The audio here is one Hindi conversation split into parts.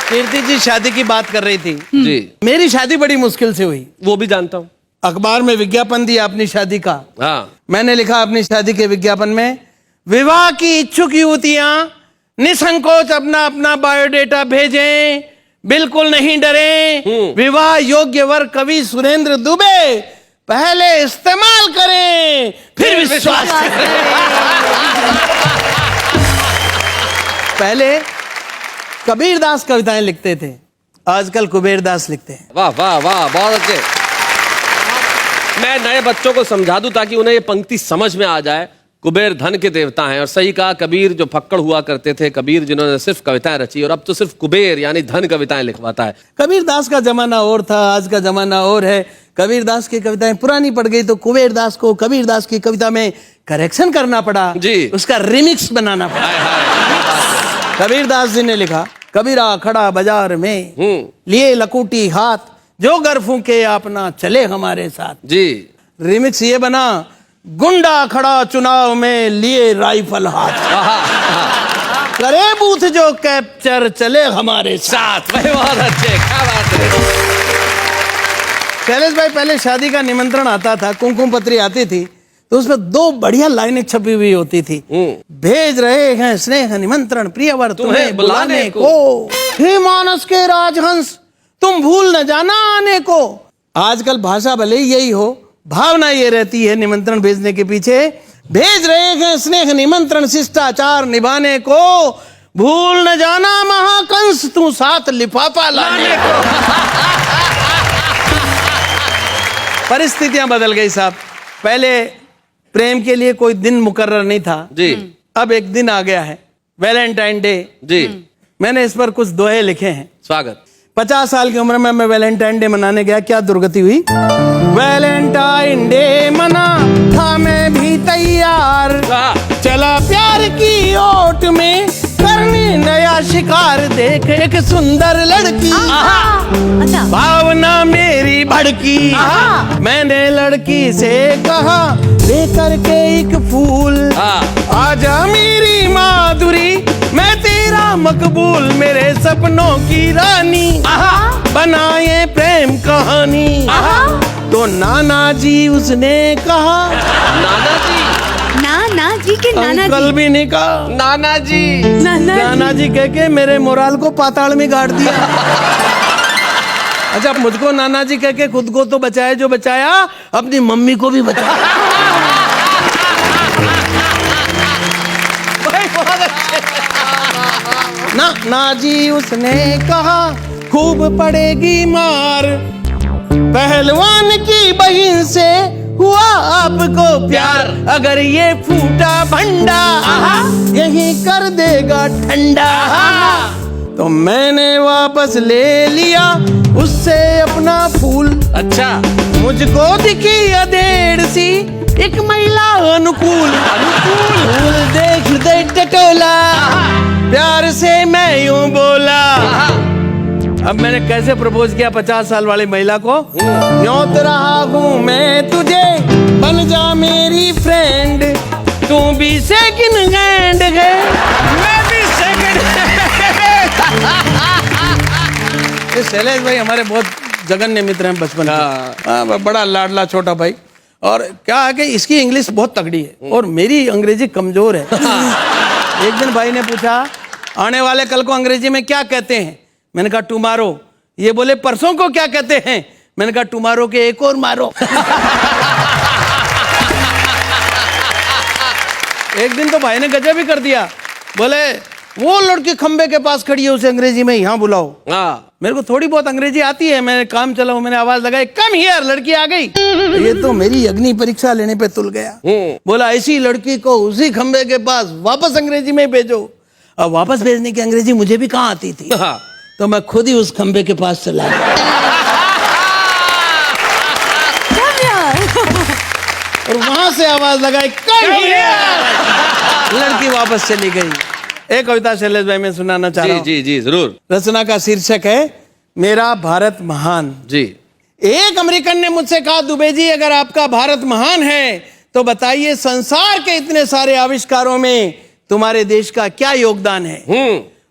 कीर्ति जी शादी की बात कर रही थी जी। मेरी शादी बड़ी मुश्किल से हुई। वो भी जानता हूँ। अखबार में विज्ञापन दिया अपनी शादी का। हाँ। मैंने लिखा अपनी शादी के विज्ञापन में, विवाह की इच्छुक युवतियां निसंकोच अपना अपना बायोडेटा भेजें, बिल्कुल नहीं डरें। विवाह योग्य वर कवि सुरेंद्र दुबे, पहले इस्तेमाल करें फिर विश्वास करें। पहले कबीरदास कविताएं लिखते थे, आजकल कुबेरदास लिखते हैं। वाह वाह वाह, बहुत अच्छे। मैं नए बच्चों को समझा दूं ताकि उन्हें ये पंक्ति समझ में आ जाए। कुबेर धन के देवता हैं, और सही कहा, कबीर जो फक्कड़ हुआ करते थे, कबीर जिन्होंने सिर्फ कविताएं रची, और अब तो सिर्फ कुबेर यानी धन कविताएं लिखवाता है। कबीरदास का जमाना और था, आज का जमाना और है। कबीरदास की कविताएं पुरानी पड़ गई तो कुबेरदास को कबीरदास की कविता में करेक्शन करना पड़ा जी, उसका रिमिक्स बनाना पड़ा। कबीरदास जी ने लिखा, कबीरा खड़ा बाजार में लिए लकूटी हाथ, जो गर फूके अपना चले हमारे साथ। जी। रिमिक्स ये बना, गुंडा खड़ा चुनाव में लिए राइफल हाथ, करे बूथ जो कैप्चर चले हमारे साथ। वही, बहुत अच्छे, क्या बात है। शैलेश भाई, पहले शादी का निमंत्रण आता था, कुमकुम पत्री आती थी, तो उसमें 2 बढ़िया लाइनें छपी हुई होती थी। भेज रहे हैं स्नेह निमंत्रण प्रियवर तुम्हें बुलाने को, हे मानस के राजहंस तुम भूल न जाना आने को। आजकल भाषा भले ही यही हो, भावना ये रहती है निमंत्रण भेजने के पीछे। भेज रहे हैं स्नेह निमंत्रण शिष्टाचार निभाने को, भूल न जाना महाकंस तू साथ लिफाफा लाने को। परिस्थितियां बदल गई साहब। पहले प्रेम के लिए कोई दिन मुकर्रर नहीं था जी, अब एक दिन आ गया है, वैलेंटाइन डे जी। मैंने इस पर कुछ दोहे लिखे हैं। स्वागत। 50 साल की उम्र में मैं वैलेंटाइन डे मनाने गया, क्या दुर्गति हुई। वैलेंटाइन डे मना था मैं भी तैयार, चला प्यार की ओट में करने नया शिकार, देख एक सुंदर लड़की, भावना मेरी भड़की, मैंने लड़की से कहा लेकर के एक फूल, आजा मेरी माधुरी मैं तेरा मकबूल, मेरे सपनों की रानी बनाए प्रेम कहानी। तो नाना जी उसने कहा, नाना जी, नाना जी के नाना अंकल जी, भी नहीं कहा, नाना जी, नाना जी कह के मेरे मोराल को पाताल में गाड़ दिया। अच्छा, मुझको नाना जी कह के खुद को तो बचाया जो बचाया, अपनी मम्मी को भी बचाया। ना जी उसने कहा खूब पड़ेगी मार, पहलवान की बहन से हुआ आपको प्यार, अगर ये फूटा भंडा यही कर देगा ठंडा। तो मैंने वापस ले लिया उससे अपना फूल। अच्छा, मुझको दिखी अधेड़ सी एक महिला अनुकूल, फूल देख दे टटोला, प्यार से मैं यूं बोला। अब मैंने कैसे प्रपोज किया 50 साल वाली महिला को, न्योत रहा हूं मैं तुझे बन जा मेरी फ्रेंड, तू भी सेकंड हैंड है मैं भी सेकंड हैंड। शैलेश भाई हमारे बहुत जगन्य मित्र हैं बचपन के, बड़ा लाडला छोटा भाई। और क्या है कि इसकी इंग्लिश बहुत तगड़ी है और मेरी अंग्रेजी कमजोर है। एक दिन भाई ने पूछा, आने वाले कल को अंग्रेजी में क्या कहते हैं? मैंने कहा टुमारो। ये बोले परसों को क्या कहते हैं? मैंने कहा टुमारो के एक और मारो। एक दिन तो भाई ने गजब ही कर दिया, बोले वो लड़की खंबे के पास खड़ी है उसे अंग्रेजी में यहाँ बुलाओ। मेरे को थोड़ी बहुत अंग्रेजी आती है, मैंने काम चला हूं, मैंने आवाज लगाई, कम हियर, लड़की आ गई। ये तो मेरी अग्नि परीक्षा लेने पे तुल गया। बोला ऐसी लड़की को उसी खंबे के पास वापस अंग्रेजी में भेजो। अब वापस भेजने की अंग्रेजी मुझे भी कहाँ आती थी, तो मैं खुद ही उस खंबे के पास चला गया और वहां से आवाज लगाई, कम हियर, लड़की वापस चली गई। एक कविता शैलेश भाई मैं सुनाना चाह रहा हूं। जी जी जरूर। रचना का शीर्षक है मेरा भारत महान। जी। एक अमेरिकन ने मुझसे कहा, दुबे जी अगर आपका भारत महान है तो बताइए संसार के इतने सारे आविष्कारों में तुम्हारे देश का क्या योगदान है?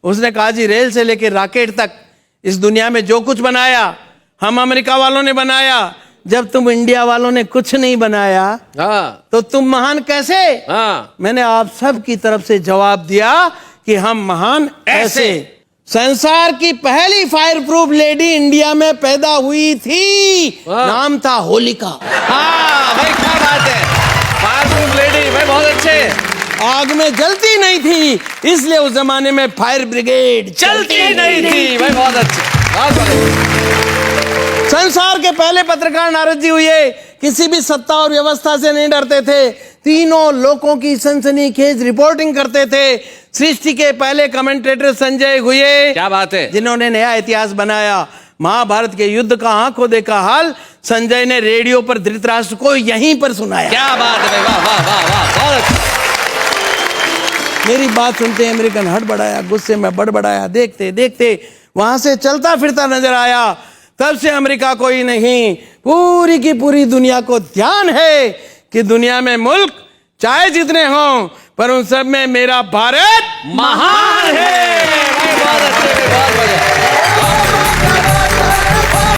उसने कहा जी रेल से लेकर रॉकेट तक इस दुनिया में जो कुछ बनाया हम अमेरिका वालों ने बनाया। जब तुम इंडिया वालों ने कुछ नहीं बनाया हाँ तो तुम महान कैसे? हाँ मैंने आप सब की तरफ से जवाब दिया कि हम महान ऐसे। संसार की पहली फायर प्रूफ लेडी इंडिया में पैदा हुई थी, नाम था होलिका। हाँ भाई क्या बात है, फायर लेडी भाई, बहुत अच्छे। आग में जलती नहीं थी, इसलिए उस जमाने में फायर ब्रिगेड चलती नहीं थी भाई, बहुत अच्छे, बहुत अच्छे। संसार के पहले पत्रकार नारद जी हुए, किसी भी सत्ता और व्यवस्था से नहीं डरते थे, तीनों लोगों की सनसनीखेज रिपोर्टिंग करते थे। सृष्टि के पहले कमेंटेटर संजय हुए, क्या बात है, जिन्होंने नया इतिहास बनाया। महाभारत के युद्ध का आंखों देखा हाल संजय ने रेडियो पर धृतराष्ट्र को यहीं पर सुनाया। क्या बात है भाई, वाह वाह वाह वाह, बहुत अच्छा। मेरी बात सुनते ही अमेरिकन हड़बड़ाया, गुस्से में बड़बड़ाया, देखते देखते वहां से चलता फिरता नजर आया। तब से अमेरिका को ही नहीं, पूरी की पूरी दुनिया को ध्यान है कि दुनिया में मुल्क चाहे जितने हों, पर उन सब में मेरा भारत महान है।